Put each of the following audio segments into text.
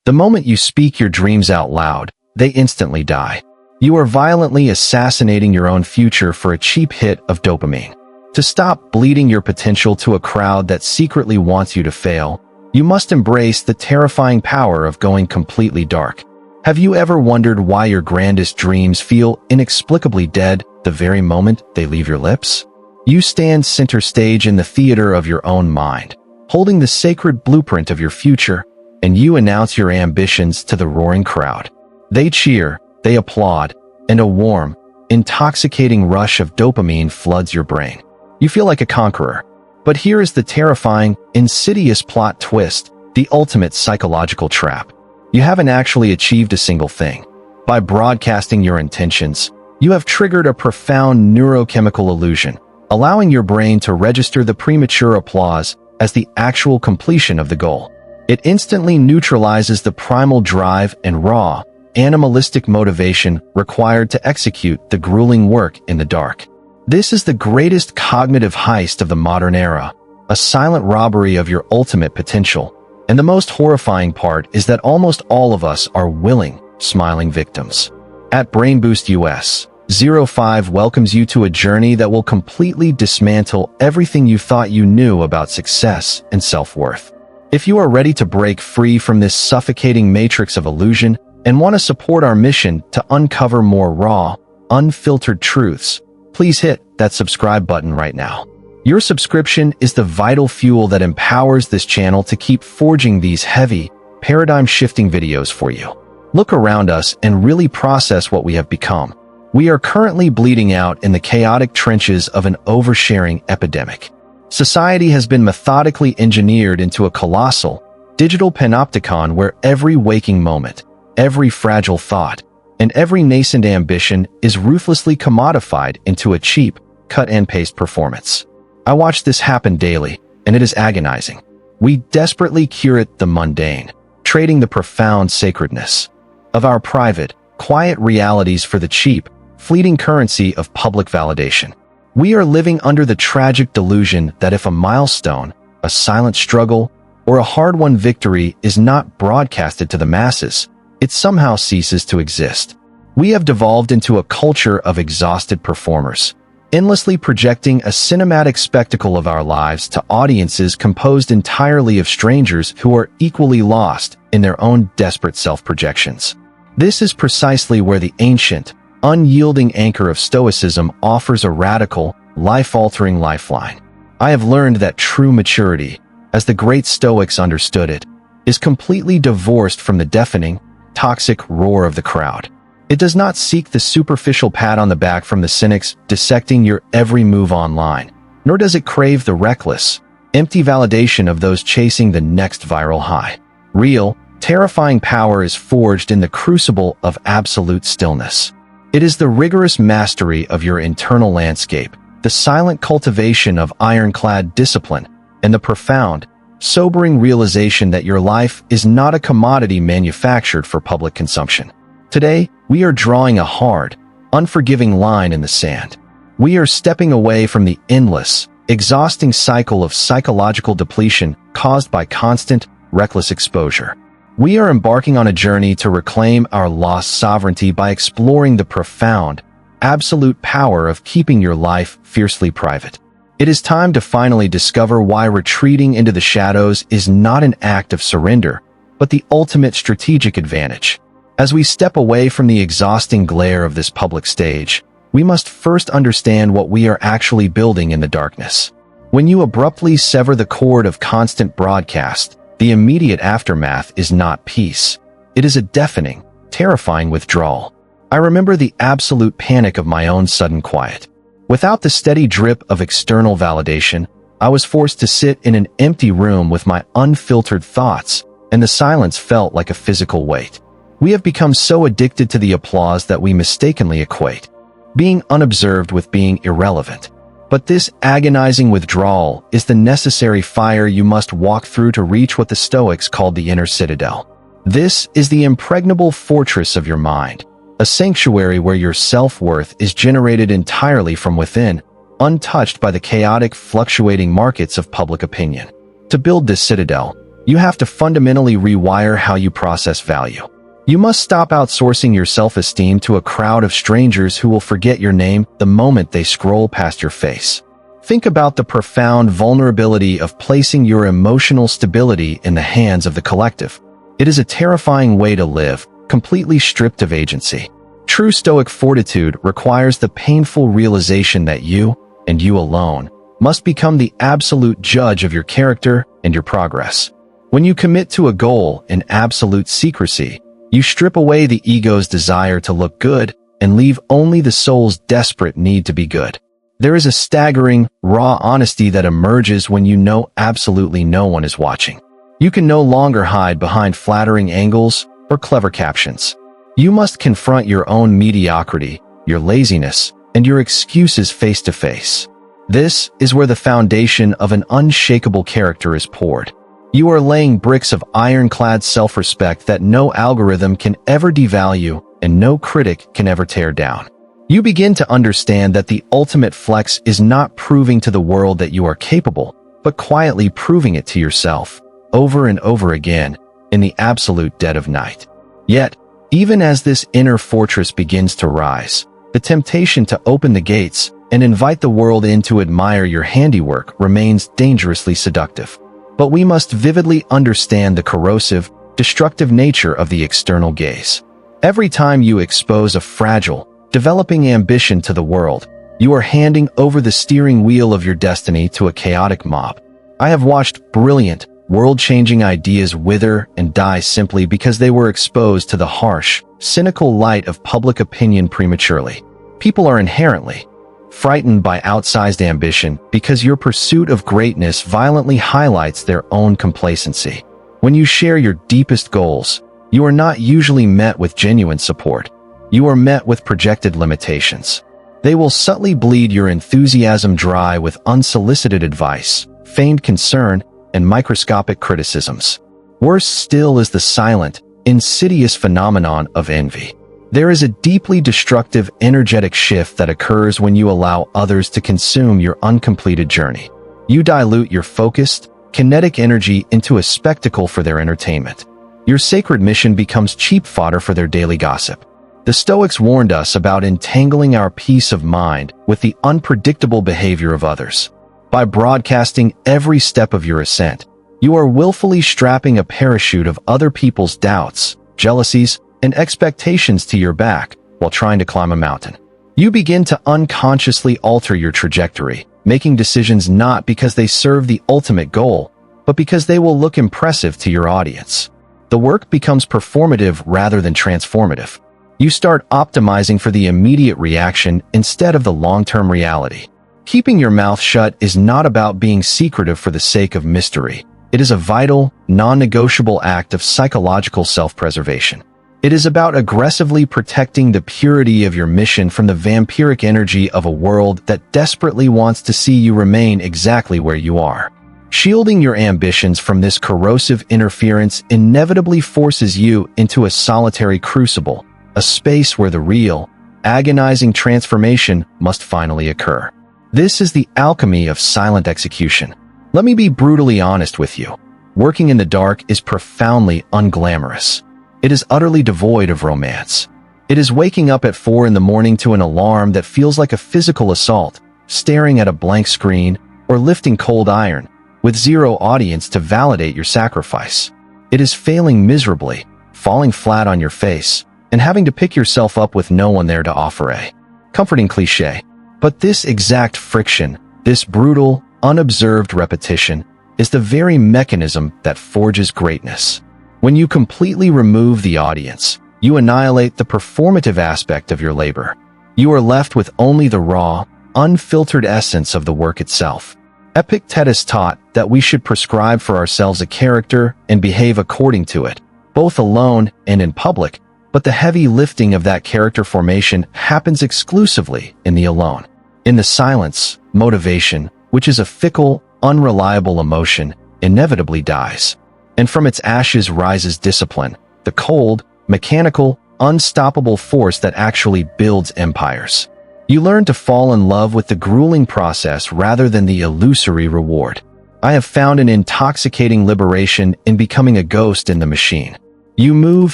The moment you speak your dreams out loud, they instantly die. You are violently assassinating your own future for a cheap hit of dopamine. To stop bleeding your potential to a crowd that secretly wants you to fail, you must embrace the terrifying power of going completely dark. Have you ever wondered why your grandest dreams feel inexplicably dead the very moment they leave your lips? You stand center stage in the theater of your own mind, holding the sacred blueprint of your future, and you announce your ambitions to the roaring crowd. They cheer, they applaud, and a warm, intoxicating rush of dopamine floods your brain. You feel like a conqueror. But here is the terrifying, insidious plot twist, the ultimate psychological trap. You haven't actually achieved a single thing. By broadcasting your intentions, you have triggered a profound neurochemical illusion, allowing your brain to register the premature applause as the actual completion of the goal. It instantly neutralizes the primal drive and raw, animalistic motivation required to execute the grueling work in the dark. This is the greatest cognitive heist of the modern era, a silent robbery of your ultimate potential. And the most horrifying part is that almost all of us are willing, smiling victims. At Brain Boost US, 05 welcomes you to a journey that will completely dismantle everything you thought you knew about success and self-worth. If you are ready to break free from this suffocating matrix of illusion and want to support our mission to uncover more raw, unfiltered truths, please hit that subscribe button right now. Your subscription is the vital fuel that empowers this channel to keep forging these heavy, paradigm-shifting videos for you. Look around us and really process what we have become. We are currently bleeding out in the chaotic trenches of an oversharing epidemic. Society has been methodically engineered into a colossal, digital panopticon where every waking moment, every fragile thought, and every nascent ambition is ruthlessly commodified into a cheap, cut-and-paste performance. I watch this happen daily, and it is agonizing. We desperately curate the mundane, trading the profound sacredness of our private, quiet realities for the cheap, fleeting currency of public validation. We are living under the tragic delusion that if a milestone, a silent struggle, or a hard-won victory is not broadcasted to the masses, it somehow ceases to exist. We have devolved into a culture of exhausted performers, endlessly projecting a cinematic spectacle of our lives to audiences composed entirely of strangers who are equally lost in their own desperate self-projections. This is precisely where the ancient, unyielding anchor of Stoicism offers a radical, life-altering lifeline. I have learned that true maturity, as the great Stoics understood it, is completely divorced from the deafening, toxic roar of the crowd. It does not seek the superficial pat on the back from the cynics dissecting your every move online, nor does it crave the reckless, empty validation of those chasing the next viral high. Real, terrifying power is forged in the crucible of absolute stillness. It is the rigorous mastery of your internal landscape, the silent cultivation of ironclad discipline, and the profound, sobering realization that your life is not a commodity manufactured for public consumption. Today, we are drawing a hard, unforgiving line in the sand. We are stepping away from the endless, exhausting cycle of psychological depletion caused by constant, reckless exposure. We are embarking on a journey to reclaim our lost sovereignty by exploring the profound, absolute power of keeping your life fiercely private. It is time to finally discover why retreating into the shadows is not an act of surrender, but the ultimate strategic advantage. As we step away from the exhausting glare of this public stage, we must first understand what we are actually building in the darkness. When you abruptly sever the cord of constant broadcast, the immediate aftermath is not peace. It is a deafening, terrifying withdrawal. I remember the absolute panic of my own sudden quiet. Without the steady drip of external validation, I was forced to sit in an empty room with my unfiltered thoughts, and the silence felt like a physical weight. We have become so addicted to the applause that we mistakenly equate being unobserved with being irrelevant. But this agonizing withdrawal is the necessary fire you must walk through to reach what the Stoics called the inner citadel. This is the impregnable fortress of your mind, a sanctuary where your self-worth is generated entirely from within, untouched by the chaotic, fluctuating markets of public opinion. To build this citadel, You have to fundamentally rewire how you process value. You must stop outsourcing your self-esteem to a crowd of strangers who will forget your name the moment they scroll past your face. Think about the profound vulnerability of placing your emotional stability in the hands of the collective. It is a terrifying way to live, completely stripped of agency. True Stoic fortitude requires the painful realization that you, and you alone, must become the absolute judge of your character and your progress. When you commit to a goal in absolute secrecy, you strip away the ego's desire to look good and leave only the soul's desperate need to be good. There is a staggering, raw honesty that emerges when you know absolutely no one is watching. You can no longer hide behind flattering angles or clever captions. You must confront your own mediocrity, your laziness, and your excuses face to face. This is where the foundation of an unshakable character is poured. You are laying bricks of ironclad self-respect that no algorithm can ever devalue and no critic can ever tear down. You begin to understand that the ultimate flex is not proving to the world that you are capable, but quietly proving it to yourself, over and over again, in the absolute dead of night. Yet, even as this inner fortress begins to rise, the temptation to open the gates and invite the world in to admire your handiwork remains dangerously seductive. But we must vividly understand the corrosive, destructive nature of the external gaze. Every time you expose a fragile, developing ambition to the world, you are handing over the steering wheel of your destiny to a chaotic mob. I have watched brilliant, world-changing ideas wither and die simply because they were exposed to the harsh, cynical light of public opinion prematurely. People are inherently frightened by outsized ambition because your pursuit of greatness violently highlights their own complacency. When you share your deepest goals, you are not usually met with genuine support. You are met with projected limitations. They will subtly bleed your enthusiasm dry with unsolicited advice, feigned concern, and microscopic criticisms. Worse still is the silent, insidious phenomenon of envy. There is a deeply destructive energetic shift that occurs when you allow others to consume your uncompleted journey. You dilute your focused, kinetic energy into a spectacle for their entertainment. Your sacred mission becomes cheap fodder for their daily gossip. The Stoics warned us about entangling our peace of mind with the unpredictable behavior of others. By broadcasting every step of your ascent, you are willfully strapping a parachute of other people's doubts, jealousies, and expectations to your back while trying to climb a mountain. You begin to unconsciously alter your trajectory, making decisions not because they serve the ultimate goal, but because they will look impressive to your audience. The work becomes performative rather than transformative. You start optimizing for the immediate reaction instead of the long-term reality. Keeping your mouth shut is not about being secretive for the sake of mystery. It is a vital, non-negotiable act of psychological self-preservation. It is about aggressively protecting the purity of your mission from the vampiric energy of a world that desperately wants to see you remain exactly where you are. Shielding your ambitions from this corrosive interference inevitably forces you into a solitary crucible, a space where the real, agonizing transformation must finally occur. This is the alchemy of silent execution. Let me be brutally honest with you. Working in the dark is profoundly unglamorous. It is utterly devoid of romance. It is waking up at 4 a.m. to an alarm that feels like a physical assault, staring at a blank screen, or lifting cold iron, with zero audience to validate your sacrifice. It is failing miserably, falling flat on your face, and having to pick yourself up with no one there to offer a comforting cliche. But this exact friction, this brutal, unobserved repetition, is the very mechanism that forges greatness. When you completely remove the audience, you annihilate the performative aspect of your labor. You are left with only the raw, unfiltered essence of the work itself. Epictetus taught that we should prescribe for ourselves a character and behave according to it, both alone and in public, but the heavy lifting of that character formation happens exclusively in the alone. In the silence, motivation, which is a fickle, unreliable emotion, inevitably dies. And from its ashes rises discipline, the cold, mechanical, unstoppable force that actually builds empires. You learn to fall in love with the grueling process rather than the illusory reward. I have found an intoxicating liberation in becoming a ghost in the machine. You move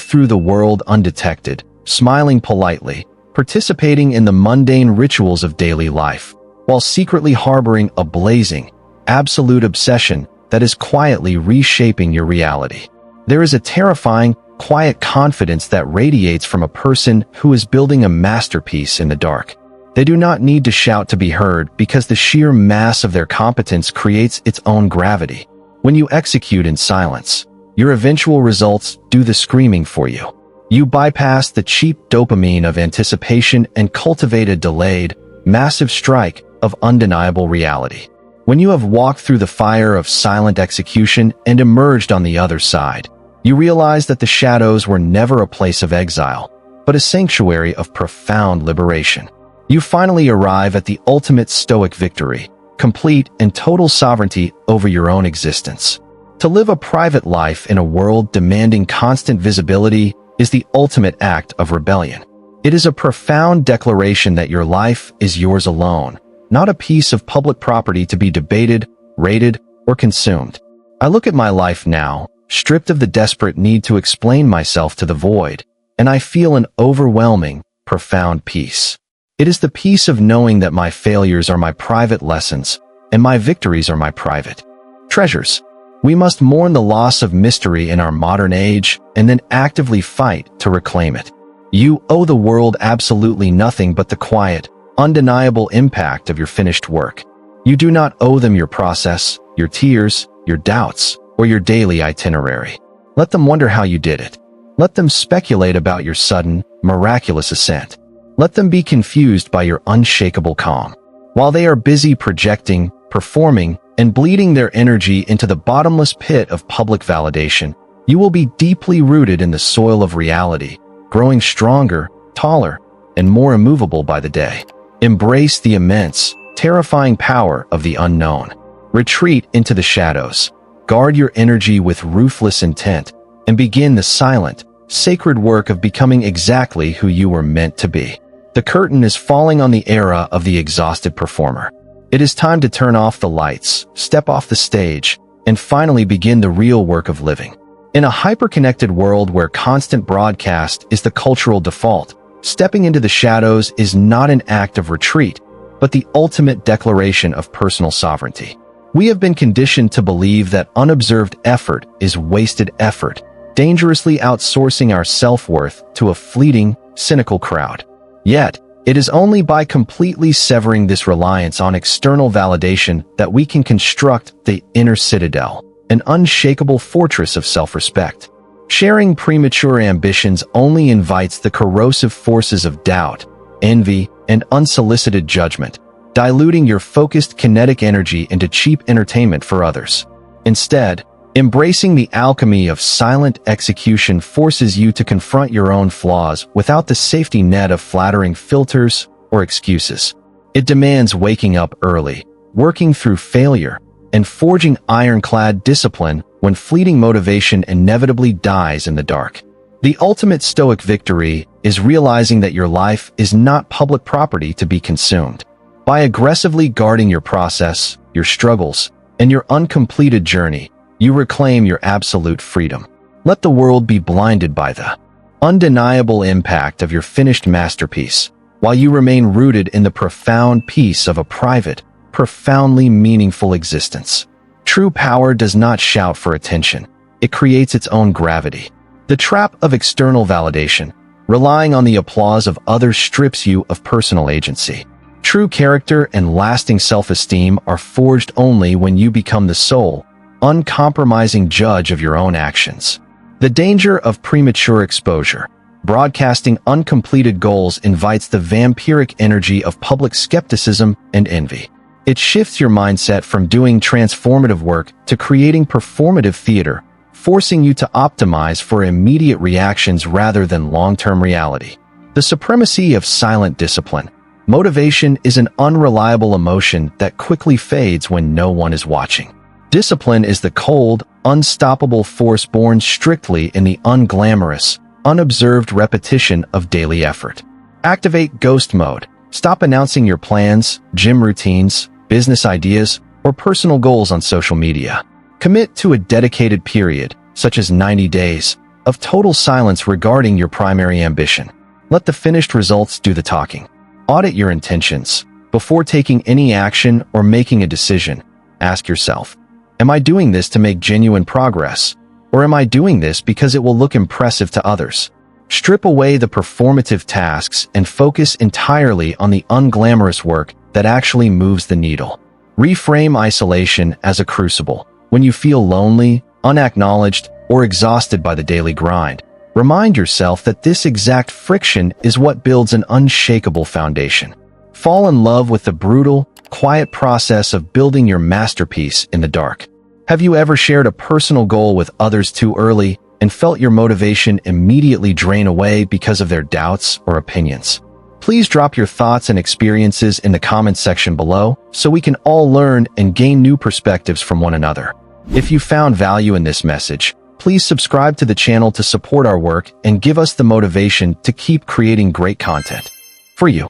through the world undetected, smiling politely, participating in the mundane rituals of daily life, while secretly harboring a blazing, absolute obsession that is quietly reshaping your reality. There is a terrifying, quiet confidence that radiates from a person who is building a masterpiece in the dark. They do not need to shout to be heard because the sheer mass of their competence creates its own gravity. When you execute in silence, your eventual results do the screaming for you. You bypass the cheap dopamine of anticipation and cultivate a delayed, massive strike of undeniable reality. When you have walked through the fire of silent execution and emerged on the other side, you realize that the shadows were never a place of exile, but a sanctuary of profound liberation. You finally arrive at the ultimate Stoic victory, complete and total sovereignty over your own existence. To live a private life in a world demanding constant visibility is the ultimate act of rebellion. It is a profound declaration that your life is yours alone, not a piece of public property to be debated, rated, or consumed. I look at my life now, stripped of the desperate need to explain myself to the void, and I feel an overwhelming, profound peace. It is the peace of knowing that my failures are my private lessons, and my victories are my private treasures. We must mourn the loss of mystery in our modern age, and then actively fight to reclaim it. You owe the world absolutely nothing but the quiet, undeniable impact of your finished work. You do not owe them your process, your tears, your doubts, or your daily itinerary. Let them wonder how you did it. Let them speculate about your sudden, miraculous ascent. Let them be confused by your unshakable calm. While they are busy projecting, performing, and bleeding their energy into the bottomless pit of public validation, you will be deeply rooted in the soil of reality, growing stronger, taller, and more immovable by the day. Embrace the immense, terrifying power of the unknown. Retreat into the shadows. Guard your energy with ruthless intent, and begin the silent, sacred work of becoming exactly who you were meant to be. The curtain is falling on the era of the exhausted performer. It is time to turn off the lights, step off the stage, and finally begin the real work of living. In a hyper-connected world where constant broadcast is the cultural default, stepping into the shadows is not an act of retreat, but the ultimate declaration of personal sovereignty. We have been conditioned to believe that unobserved effort is wasted effort, dangerously outsourcing our self-worth to a fleeting, cynical crowd. Yet, it is only by completely severing this reliance on external validation that we can construct the inner citadel, an unshakable fortress of self-respect. Sharing premature ambitions only invites the corrosive forces of doubt, envy, and unsolicited judgment, diluting your focused kinetic energy into cheap entertainment for others. Instead, embracing the alchemy of silent execution forces you to confront your own flaws without the safety net of flattering filters or excuses. It demands waking up early, working through failure, and forging ironclad discipline when fleeting motivation inevitably dies in the dark. The ultimate Stoic victory is realizing that your life is not public property to be consumed. By aggressively guarding your process, your struggles, and your uncompleted journey, you reclaim your absolute freedom. Let the world be blinded by the undeniable impact of your finished masterpiece, while you remain rooted in the profound peace of a private, profoundly meaningful existence. True power does not shout for attention. It creates its own gravity. The trap of external validation, relying on the applause of others, strips you of personal agency. True character and lasting self-esteem are forged only when you become the sole, uncompromising judge of your own actions. The danger of premature exposure. Broadcasting uncompleted goals invites the vampiric energy of public skepticism and envy. It shifts your mindset from doing transformative work to creating performative theater, forcing you to optimize for immediate reactions rather than long-term reality. The supremacy of silent discipline. Motivation is an unreliable emotion that quickly fades when no one is watching. Discipline is the cold, unstoppable force born strictly in the unglamorous, unobserved repetition of daily effort. Activate ghost mode. Stop announcing your plans, gym routines, business ideas, or personal goals on social media. Commit to a dedicated period, such as 90 days, of total silence regarding your primary ambition. Let the finished results do the talking. Audit your intentions. Before taking any action or making a decision, ask yourself, am I doing this to make genuine progress? Or am I doing this because it will look impressive to others? Strip away the performative tasks and focus entirely on the unglamorous work that actually moves the needle. Reframe isolation as a crucible. When you feel lonely, unacknowledged, or exhausted by the daily grind, remind yourself that this exact friction is what builds an unshakable foundation. Fall in love with the brutal, quiet process of building your masterpiece in the dark. Have you ever shared a personal goal with others too early and felt your motivation immediately drain away because of their doubts or opinions? Please drop your thoughts and experiences in the comments section below so we can all learn and gain new perspectives from one another. If you found value in this message, please subscribe to the channel to support our work and give us the motivation to keep creating great content for you.